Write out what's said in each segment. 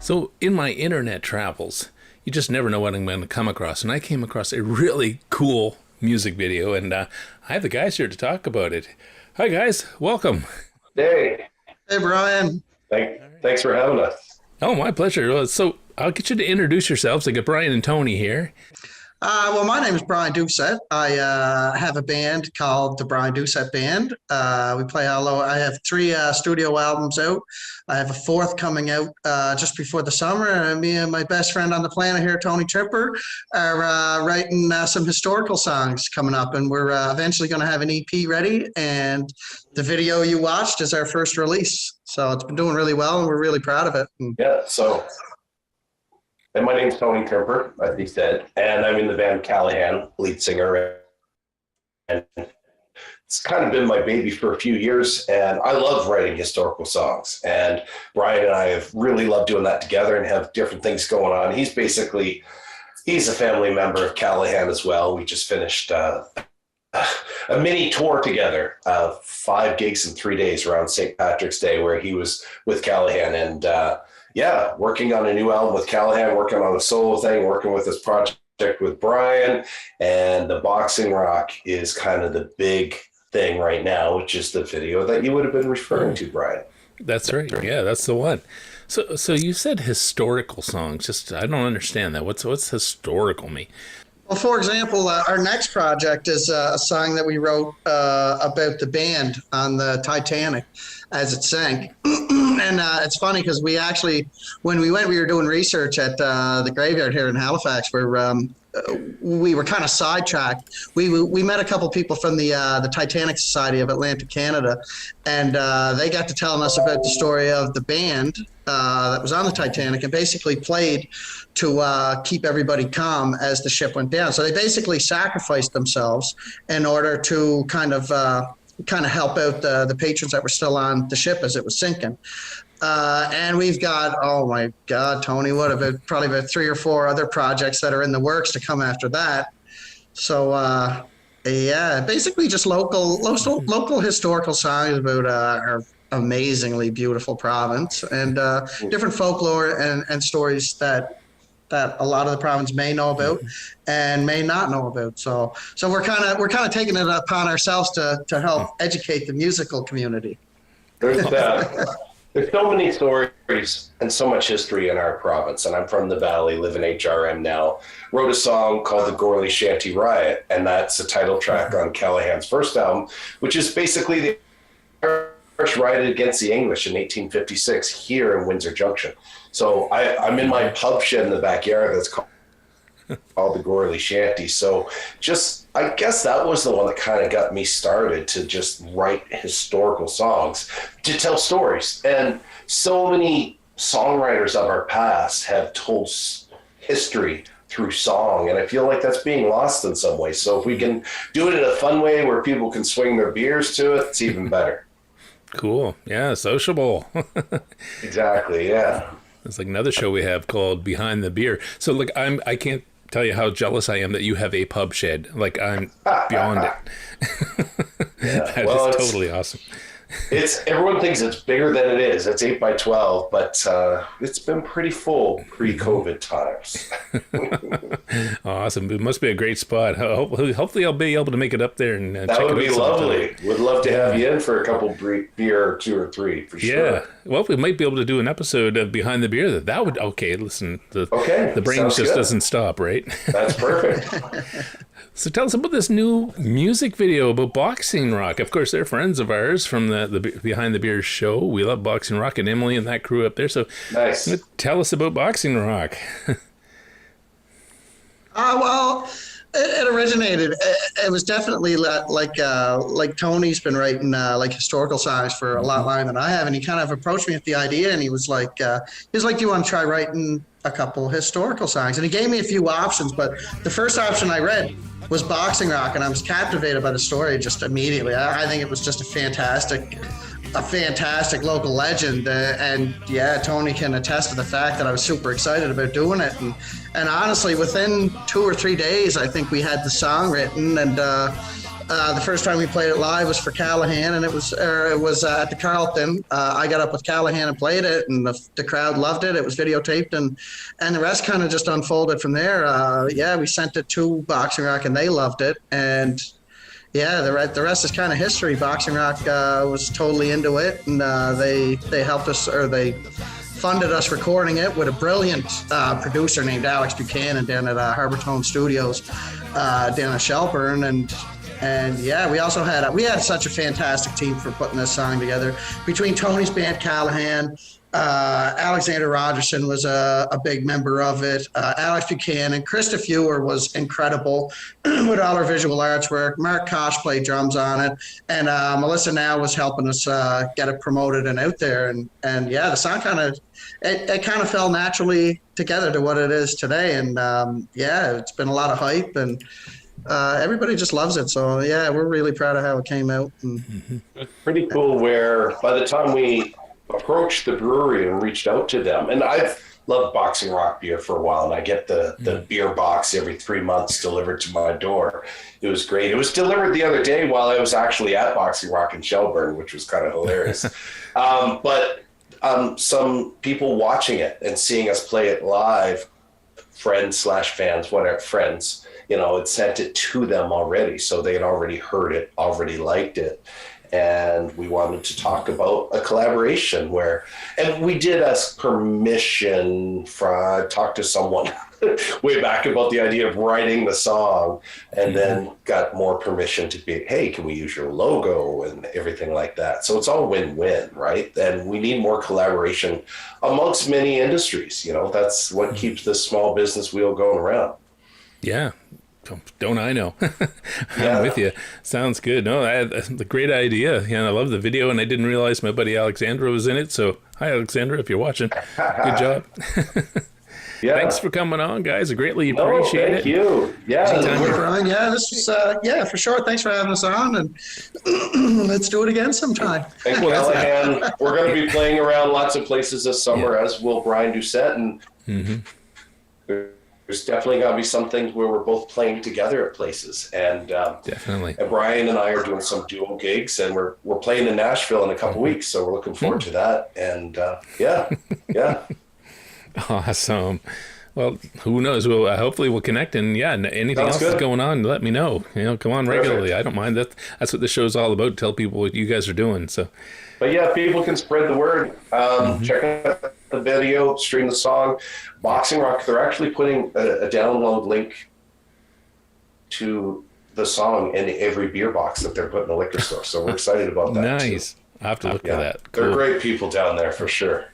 So in my internet travels, you just never know what I'm going to come across. And I came across a really cool music video, and I have the guys here to talk about it. Hi, guys. Welcome. Hey. Hey, Brian. Thanks for having us. Oh, my pleasure. So I'll get you to introduce yourselves. I got Brian and Tony here. Well, my name is Brian Doucette. I have a band called the Brian Doucette Band. We play hollow. I have 3 studio albums out. I have a 4th coming out just before the summer. And me and my best friend on the planet here, Tony Tripper, are writing some historical songs coming up. And we're eventually going to have an EP ready. And the video you watched is our first release. So it's been doing really well, and we're really proud of it. Yeah, and my name's Tony Tripper, as he said, and I'm in the band Callahan, lead singer. And it's kind of been my baby for a few years, and I love writing historical songs. And Brian and I have really loved doing that together and have different things going on. He's a family member of Callahan as well. We just finished a mini tour together, 5 gigs in 3 days around St. Patrick's Day, where he was with Callahan, and working on a new album with Callahan, working on a solo thing, working with this project with Brian, and the Boxing Rock is kind of the big thing right now, which is the video that you would have been referring to, Brian. That's right. Yeah, that's the one. So you said historical songs. Just I don't understand that. What's historical mean? Well, for example, our next project is a song that we wrote about the band on the Titanic as it sank. And it's funny because we actually, when we were doing research at the graveyard here in Halifax, where we were kind of sidetracked. We met a couple people from the Titanic Society of Atlantic Canada, and they got to telling us about the story of the band that was on the Titanic and basically played to keep everybody calm as the ship went down. So they basically sacrificed themselves in order to kind of help out the patrons that were still on the ship as it was sinking. And we've got, oh my God, Tony, probably about 3 or 4 other projects that are in the works to come after that. So, basically just local historical songs about our amazingly beautiful province, and different folklore and stories that a lot of the province may know about and may not know about. So we're kind of taking it upon ourselves to help educate the musical community. There's so many stories and so much history in our province, and I'm from the Valley, live in HRM now. Wrote a song called the Gorley Shanty Riot, and that's the title track on Callahan's first album, which is basically the Irish rioted against the English in 1856 here in Windsor Junction. So I'm in my pub shed in the backyard that's called the Gorley Shanty. So I guess that was the one that kind of got me started to just write historical songs, to tell stories. And so many songwriters of our past have told history through song, and I feel like that's being lost in some way. So if we can do it in a fun way where people can swing their beers to it, it's even better. Cool. Yeah, sociable. Exactly, yeah. It's like another show we have called Behind the Beer. So like I can't tell you how jealous I am that you have a pub shed. Like I'm beyond it. Yeah. That is totally awesome. Everyone thinks it's bigger than it is. It's 8 by 12, but it's been pretty full pre-COVID times. Awesome. It must be a great spot. Hopefully I'll be able to make it up there and check it out. That would be lovely. Would love to have you in for a couple beer, 2 or 3 for sure. Yeah. Well, we might be able to do an episode of Behind the Beer. That would, okay, listen, the brain just doesn't stop, right? That's perfect. So tell us about this new music video about Boxing Rock. Of course, they're friends of ours from the Behind the Beer show. We love Boxing Rock, and Emily and that crew up there. So nice. Tell us about Boxing Rock. Well, it originated. It was definitely like Tony's been writing like historical songs for a lot longer than I have, and he kind of approached me with the idea, and he was like, "Do you want to try writing a couple historical songs?" And he gave me a few options, but the first option I read was Boxing Rock, and I was captivated by the story just immediately. I think it was just a fantastic local legend, and Tony can attest to the fact that I was super excited about doing it, and honestly within 2 or 3 days I think we had the song written, and The first time we played it live was for Callahan, and it was at the Carlton. I got up with Callahan and played it, and the crowd loved it. It was videotaped, and the rest kind of just unfolded from there. Yeah, we sent it to Boxing Rock, and they loved it, and yeah, the rest is kind of history. Boxing Rock was totally into it, and they helped us, or they funded us recording it with a brilliant producer named Alex Buchanan down at Harbortone Studios down at Shelburne, and yeah, we also had such a fantastic team for putting this song together. Between Tony's band, Callahan, Alexander Rogerson was a big member of it. Alex Buchanan, Krista Fewer was incredible with all her visual arts work. Mark Kosh played drums on it, and Melissa now was helping us get it promoted and out there. And yeah, the song kind of fell naturally together to what it is today. And yeah, it's been a lot of hype, and everybody just loves it. So yeah, we're really proud of how it came out. It's pretty cool where by the time we approached the brewery and reached out to them, and I've loved Boxing Rock beer for a while, and I get the beer box every 3 months delivered to my door. It was great. It was delivered the other day while I was actually at Boxing Rock in Shelburne, which was kind of hilarious. But some people watching it and seeing us play it live, friends/fans, whatever, friends, it sent it to them already. So they had already heard it, already liked it. And we wanted to talk about a collaboration and we did ask permission talk to someone way back about the idea of writing the song, and then got more permission to be, hey, can we use your logo and everything like that? So it's all win-win, right? And we need more collaboration amongst many industries. That's what keeps this small business wheel going around. Yeah. Don't I know? I'm with you. Sounds good. No, that's a great idea. Yeah, I love the video, and I didn't realize my buddy Alexandra was in it. So, hi, Alexandra, if you're watching. Good job. Yeah. Thanks for coming on, guys. I greatly appreciate it. Thank you. Yeah. Brian. Yeah, this is, for sure. Thanks for having us on, and let's do it again sometime. And Callahan, we're going to be playing around lots of places this summer, as will Brian Doucette, and there's definitely got to be some things where we're both playing together at places. And definitely. And Brian and I are doing some duo gigs, and we're playing in Nashville in a couple weeks, so we're looking forward to that. And yeah. Awesome. Well, who knows? Hopefully we'll connect, and anything else that's going on, let me know. Come on regularly. Perfect. I don't mind that. That's what the show's all about. Tell people what you guys are doing. So, but yeah, people can spread the word. Check out the video, stream the song. Boxing Rock, they're actually putting a download link to the song in every beer box that they're putting in the liquor store. So we're excited about that. Nice. I have to look at that. Cool. They're great people down there for sure.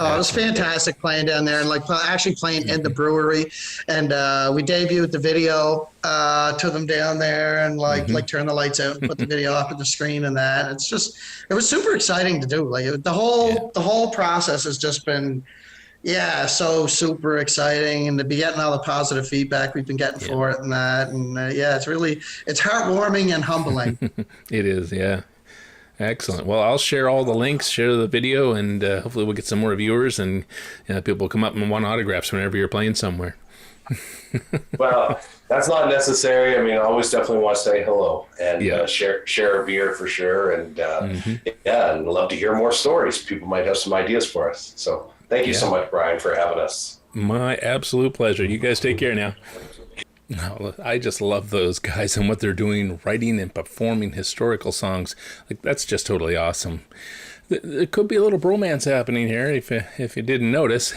Oh, it was fantastic playing down there, and actually playing in the brewery. And we debuted the video to them down there, and turn the lights out and put the video up at the screen and that. It was super exciting to do. The whole process has just been, so super exciting, and to be getting all the positive feedback we've been getting for it and that. And it's heartwarming and humbling. It is, yeah. Excellent. Well, I'll share all the links, share the video, and hopefully we'll get some more viewers, and people come up and want autographs whenever you're playing somewhere. Well, that's not necessary. I mean, I always definitely want to say hello and share a beer for sure. And and love to hear more stories. People might have some ideas for us. So thank you so much, Brian, for having us. My absolute pleasure. You guys take care now. No, I just love those guys and what they're doing, writing and performing historical songs. That's just totally awesome. There could be a little bromance happening here if you didn't notice.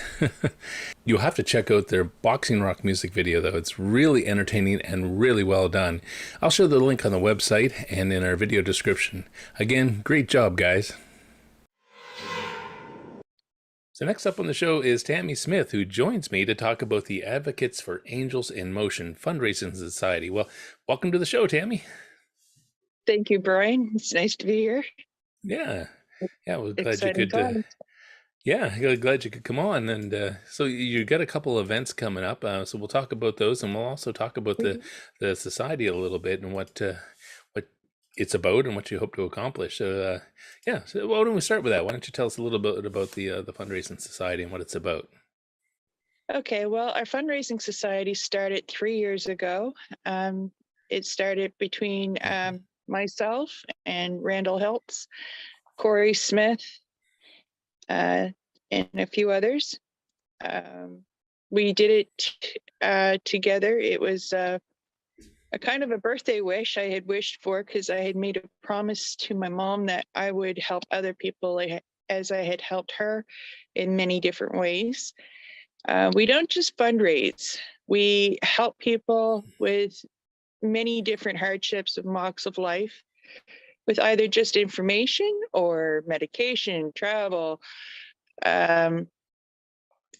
You'll have to check out their Boxing Rock music video, though. It's really entertaining and really well done. I'll show the link on the website and in our video description. Again, great job, guys. So next up on the show is Tammie Smith, who joins me to talk about the Advocates for Angels in Motion Fundraising Society. Well, welcome to the show, Tammie. Thank you, Brian. It's nice to be here. Yeah, well, glad you could. Glad you could come on. And so you got a couple events coming up. So we'll talk about those, and we'll also talk about the society a little bit and what it's about and what you hope to accomplish. So why don't we start with that? Why don't you tell us a little bit about the Fundraising Society and what it's about? Okay, well, our fundraising society started 3 years ago. It started between myself and Randall Heltz, Corey Smith, and a few others. We did it together. It was a kind of a birthday wish I had wished for, because I had made a promise to my mom that I would help other people as I had helped her in many different ways. We don't just fundraise. We help people with many different hardships and walks of life, with either just information or medication, travel,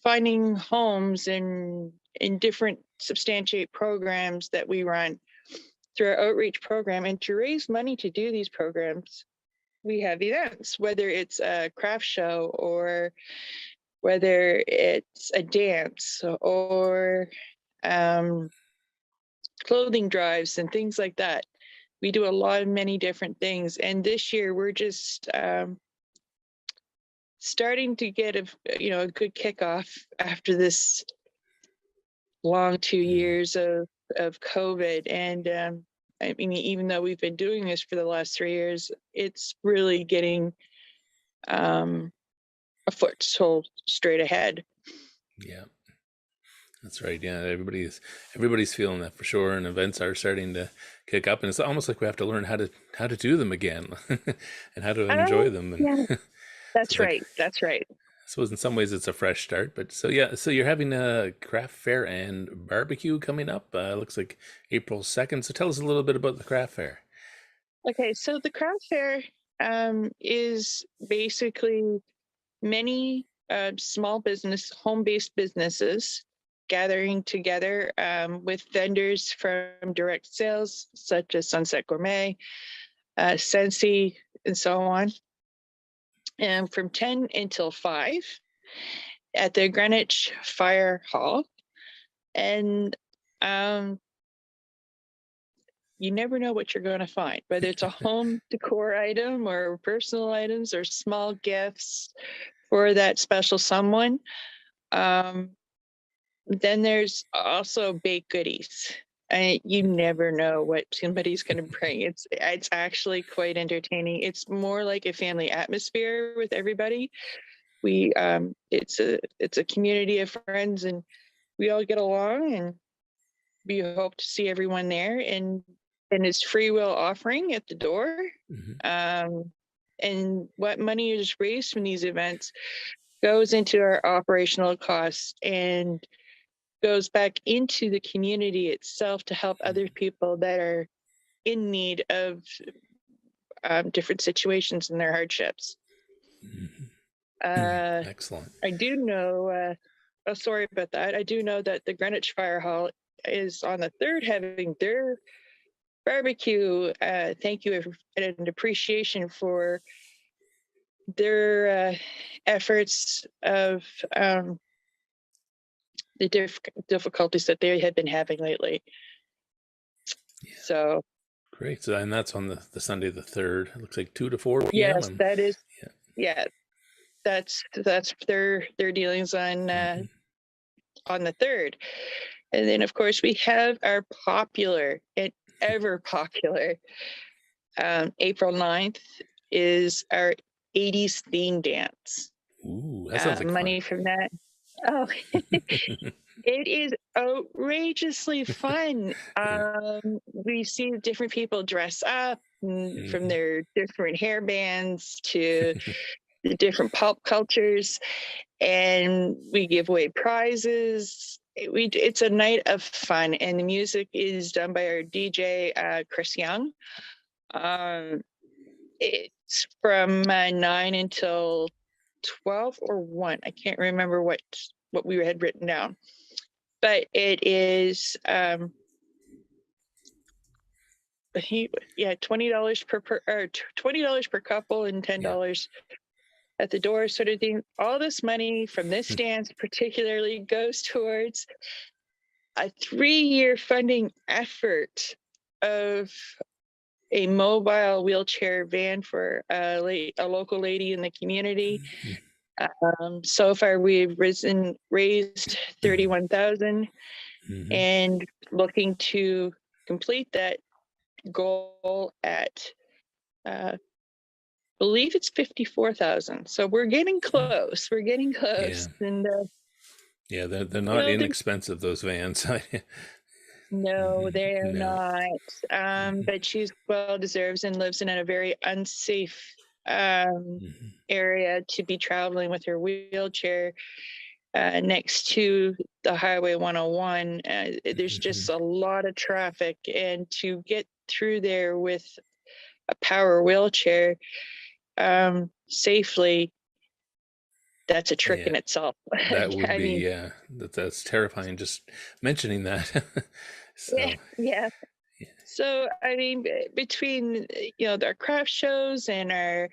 finding homes in different substantiate programs that we run through our outreach program. And to raise money to do these programs, we have events, whether it's a craft show or whether it's a dance or clothing drives and things like that. We do a lot of many different things. And this year we're just starting to get a good kickoff after this long 2 years of COVID. And I mean, even though we've been doing this for the last 3 years, it's really getting a foothold straight ahead. Yeah, that's right. Yeah, everybody's feeling that for sure, and events are starting to kick up, and it's almost like we have to learn how to do them again and how to enjoy them. And Yeah, that's so right. That's right. I suppose in some ways it's a fresh start, but so you're having a craft fair and barbecue coming up. Looks like April 2nd. So tell us a little bit about the craft fair. Okay, so the craft fair is basically many small business, home-based businesses gathering together with vendors from direct sales, such as Sunset Gourmet, Sensi, and so on. And from 10 until 5 at the Greenwich Fire Hall. And you never know what you're going to find, whether it's a home decor item or personal items or small gifts for that special someone. Then there's also baked goodies. You never know what somebody's going to bring. It's actually quite entertaining. It's more like a family atmosphere with everybody. It's a community of friends, and we all get along, and we hope to see everyone there. And it's free will offering at the door. Mm-hmm. And what money is raised from these events goes into our operational costs and goes back into the community itself to help other people that are in need of different situations and their hardships. Mm-hmm. Excellent. I do know, sorry about that. I do know that the Greenwich Fire Hall is on the 3rd having their barbecue. Thank you and appreciation for their efforts of the difficulties that they had been having lately. Yeah. So great. So, and that's on the Sunday the 3rd. It looks like 2 to 4 p.m. Yes, that is. Yeah, that's their dealings on the 3rd. And then of course we have our popular and ever popular April 9th is our 80s theme dance. Ooh, that sounds like money fun. From that. Oh, it is outrageously fun. We see different people dress up from their different hair bands to the different pop cultures, and we give away prizes. It's a night of fun, and the music is done by our DJ, Chris Young. It's from 9 until 12 or 1. I can't remember what we had written down, but it is $20 per couple and $10 at the door, sort of thing. All this money from this dance particularly goes towards a 3-year funding effort of a mobile wheelchair van for a local lady in the community. So far, we've raised $31,000, and looking to complete that goal at, believe it's 54,000. So we're getting close. We're getting close. Yeah. And, Yeah, they're you not know, inexpensive, those vans. no, they're No. not. But she's well deserves and lives in a very unsafe area to be traveling with her wheelchair next to the Highway 101. There's just a lot of traffic, and to get through there with a power wheelchair safely, that's a trick in itself. That would I be, mean, that's terrifying just mentioning that. So, yeah. So, I mean, between, our craft shows and our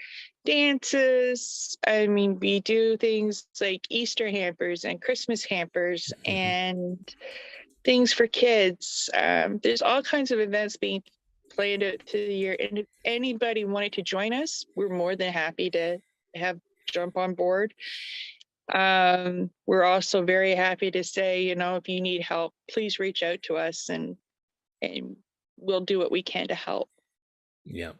dances, I mean, we do things like Easter hampers and Christmas hampers and things for kids. There's all kinds of events being planned out through the year. And if anybody wanted to join us, we're more than happy to jump on board. We're also very happy to say, if you need help, please reach out to us and we'll do what we can to help. yeah.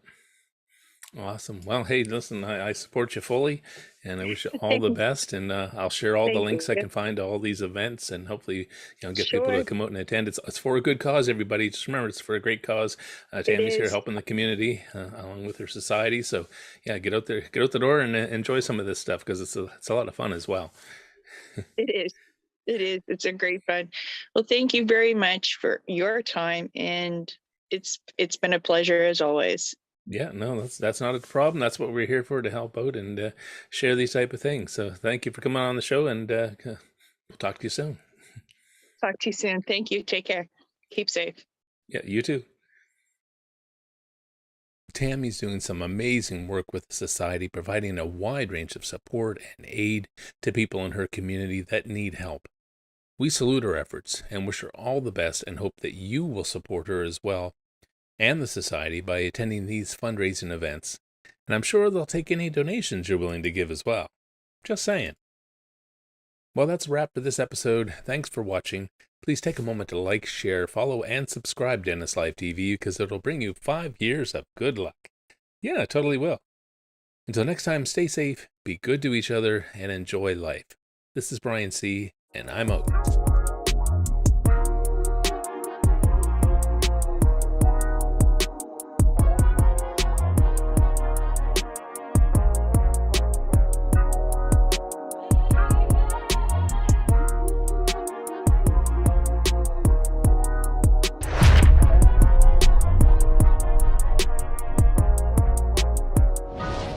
Awesome. Well, hey, listen, I support you fully, and I wish you all the best. And I'll share all the Thank links you. I can find to all these events, and hopefully, get people Sure. to come out and attend. It's for a good cause, everybody. Just remember, it's for a great cause. Tammie's here is. helping the community along with her society. So, yeah, get out there, get out the door, and enjoy some of this stuff because it's a lot of fun as well. It is. It is. It's a great fun. Well, thank you very much for your time, and it's been a pleasure as always. Yeah, no, that's not a problem. That's what we're here for, to help out and share these type of things. So thank you for coming on the show, and we'll talk to you soon. Talk to you soon. Thank you. Take care. Keep safe. Yeah, you too. Tammie's doing some amazing work with the society, providing a wide range of support and aid to people in her community that need help. We salute her efforts and wish her all the best, and hope that you will support her as well and the society by attending these fundraising events. And I'm sure they'll take any donations you're willing to give as well. Just saying. Well, that's a wrap for this episode. Thanks for watching. Please take a moment to like, share, follow, and subscribe to Dennis Live TV, because it'll bring you 5 years of good luck. Yeah, it totally will. Until next time, stay safe, be good to each other, and enjoy life. This is Brian C., and I'm out.